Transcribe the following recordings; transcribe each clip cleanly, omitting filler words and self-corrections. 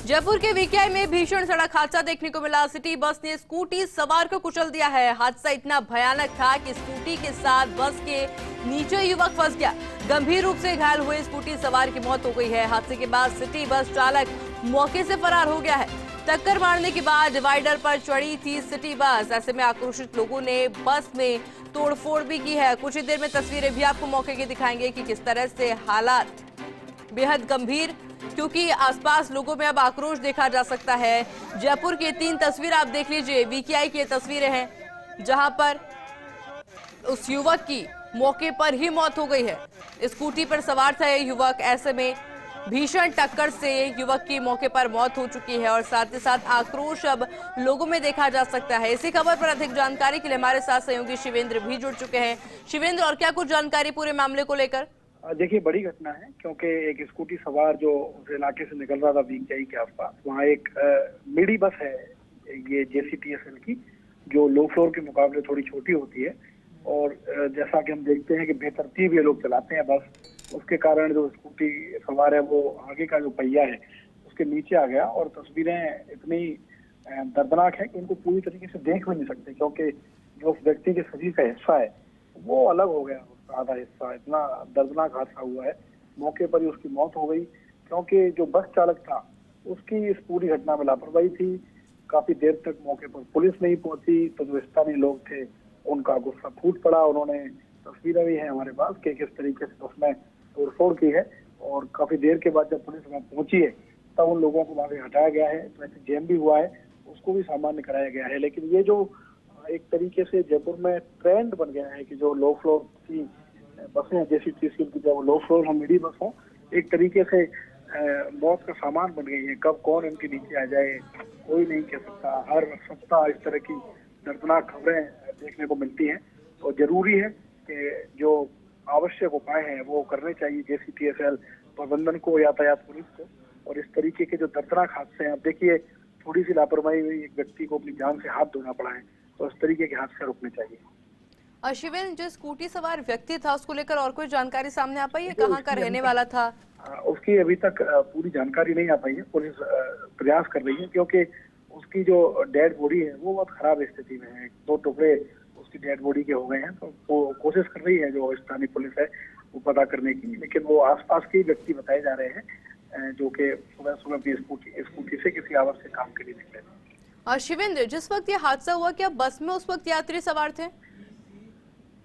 जयपुर के वीकेआई में भीषण सड़क हादसा देखने को मिला। सिटी बस ने स्कूटी सवार को कुचल दिया है। हादसा इतना भयानक था कि स्कूटी के साथ बस के नीचे युवक फंस गया। गंभीर रूप से घायल हुए स्कूटी सवार की मौत हो गई है। हादसे के बाद सिटी बस चालक मौके से फरार हो गया है। टक्कर मारने के बाद डिवाइडर पर चढ़ी थी सिटी बस। ऐसे में आक्रोशित लोगों ने बस में तोड़फोड़ भी की है। कुछ ही देर में तस्वीरें भी आपको मौके की दिखाएंगे कि किस तरह से हालात बेहद गंभीर, क्योंकि आसपास लोगों में अब आक्रोश देखा जा सकता है। जयपुर की 3 तस्वीर आप देख लीजिए। वीकेआई की तस्वीरें हैं जहां पर उस युवक की मौके पर ही मौत हो गई है। स्कूटी पर सवार था ये युवक। ऐसे में भीषण टक्कर से युवक की मौके पर मौत हो चुकी है और साथ ही साथ आक्रोश अब लोगों में देखा जा सकता है। इसी खबर पर अधिक जानकारी के लिए हमारे साथ सहयोगी शिवेंद्र भी जुड़ चुके हैं। शिवेंद्र, और क्या कुछ जानकारी पूरे मामले को लेकर? देखिए, बड़ी घटना है क्योंकि एक स्कूटी सवार जो उस इलाके से निकल रहा था वीकेआई के आसपास, वहाँ एक मिडी बस है ये जेसीटीएसएल की, जो लो फ्लोर के मुकाबले थोड़ी छोटी होती है और जैसा कि हम देखते हैं कि बेतरतीब ये लोग चलाते हैं बस, उसके कारण जो स्कूटी सवार है वो आगे का जो पहिया है उसके नीचे आ गया। और तस्वीरें इतनी दर्दनाक है कि उनको पूरी तरीके से देख भी नहीं सकते, क्योंकि जो उस व्यक्ति के शरीर का हिस्सा है वो अलग हो गया, उसका आधा हिस्सा। इतना दर्दनाक हादसा हुआ है, मौके पर ही उसकी मौत हो गई, क्योंकि जो बस चालक था उसकी इस पूरी घटना में लापरवाही थी। काफी देर तक मौके पर पुलिस नहीं पहुंची, तो जो स्थानीय लोग थे उनका गुस्सा फूट पड़ा। उन्होंने तस्वीरें भी हैं हमारे पास कि किस तरीके से उसमें तोड़फोड़ की है। और काफी देर के बाद जब पुलिस वहां पहुंची है तब उन लोगों को वहां से हटाया गया है। ट्रैफिक जैम भी हुआ है, उसको भी सामान्य कराया गया है। लेकिन ये जो एक तरीके से जयपुर में ट्रेंड बन गया है कि जो लो फ्लोर की बसें हैं, जैसी चीज की जब लो फ्लोर हम मिडी बस हो, एक तरीके से मौत का सामान बन गई है। कब कौन इनके नीचे आ जाए कोई नहीं कह सकता। हर सप्ताह इस तरह की दर्दनाक खबरें देखने को मिलती हैं। तो जरूरी है कि जो आवश्यक उपाय हैं वो करने चाहिए जेसीटीएसएल प्रबंधन को, यातायात पुलिस को। और इस तरीके के जो दर्दनाक हादसे हैं, अब देखिए थोड़ी सी लापरवाही हुई, एक व्यक्ति को अपनी जान से हाथ धोना पड़ा है, तो इस तरीके के हादसे रुकने चाहिए। शिवेंद्र, जो स्कूटी सवार व्यक्ति था उसको लेकर और कोई जानकारी सामने आ पाई है? कहाँ का रहने वाला था? उसकी अभी तक पूरी जानकारी नहीं आ पाई है। पुलिस प्रयास कर रही है, क्योंकि उसकी जो डेड बॉडी है वो बहुत खराब स्थिति में है। 2 टुकड़े उसकी डेड बॉडी के हो गए हैं। तो वो कोशिश कर रही है जो स्थानीय पुलिस है वो पता करने की। लेकिन वो आसपास के व्यक्ति बताए जा रहे हैं जो कि सुबह सुबह अपनी स्कूटी से किसी आवश्यक काम के लिए निकले थे। और शिवेंद्र, जिस वक्त ये हादसा हुआ, क्या बस में उस वक्त यात्री सवार थे?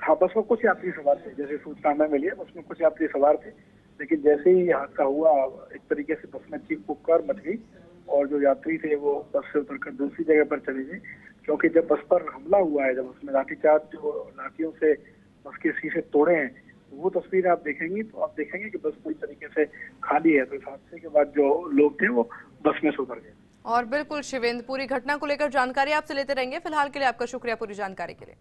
हाँ, बस में कुछ यात्री सवार थे, जैसे सूचना हमें मिली है बस में कुछ यात्री सवार थे। लेकिन जैसे ही हादसा हुआ, एक तरीके से बस में चीख पुकार मच गई और जो यात्री थे वो बस से उतरकर दूसरी जगह पर चले गए। क्योंकि जब बस पर हमला हुआ है, जब उसमें लाठीचार्ज जो लाठियों से बस के शीशे तोड़े हैं, वो तस्वीर आप देखेंगी तो आप देखेंगे कि बस पूरी तरीके से खाली है। तो इस हादसे के बाद जो लोग थे वो बस में से उतर गए। और बिल्कुल शिवेंद्र, पूरी घटना को लेकर जानकारी आपसे लेते रहेंगे। फिलहाल के लिए आपका शुक्रिया पूरी जानकारी के लिए।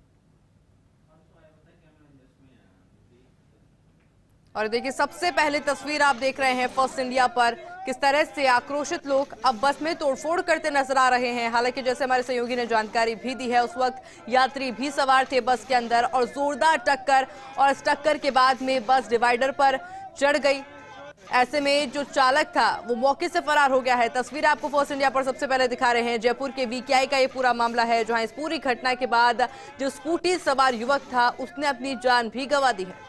और देखिए, सबसे पहले तस्वीर आप देख रहे हैं फर्स्ट इंडिया पर, किस तरह से आक्रोशित लोग अब बस में तोड़फोड़ करते नजर आ रहे हैं। हालांकि जैसे हमारे सहयोगी ने जानकारी भी दी है, उस वक्त यात्री भी सवार थे बस के अंदर और जोरदार टक्कर, और इस टक्कर के बाद में बस डिवाइडर पर चढ़ गई। ऐसे में जो चालक था वो मौके से फरार हो गया है। तस्वीर आपको फर्स्ट इंडिया पर सबसे पहले दिखा रहे हैं। जयपुर के वीकेआई का ये पूरा मामला है, जहां इस पूरी घटना के बाद जो स्कूटी सवार युवक था उसने अपनी जान भी गंवा दी है।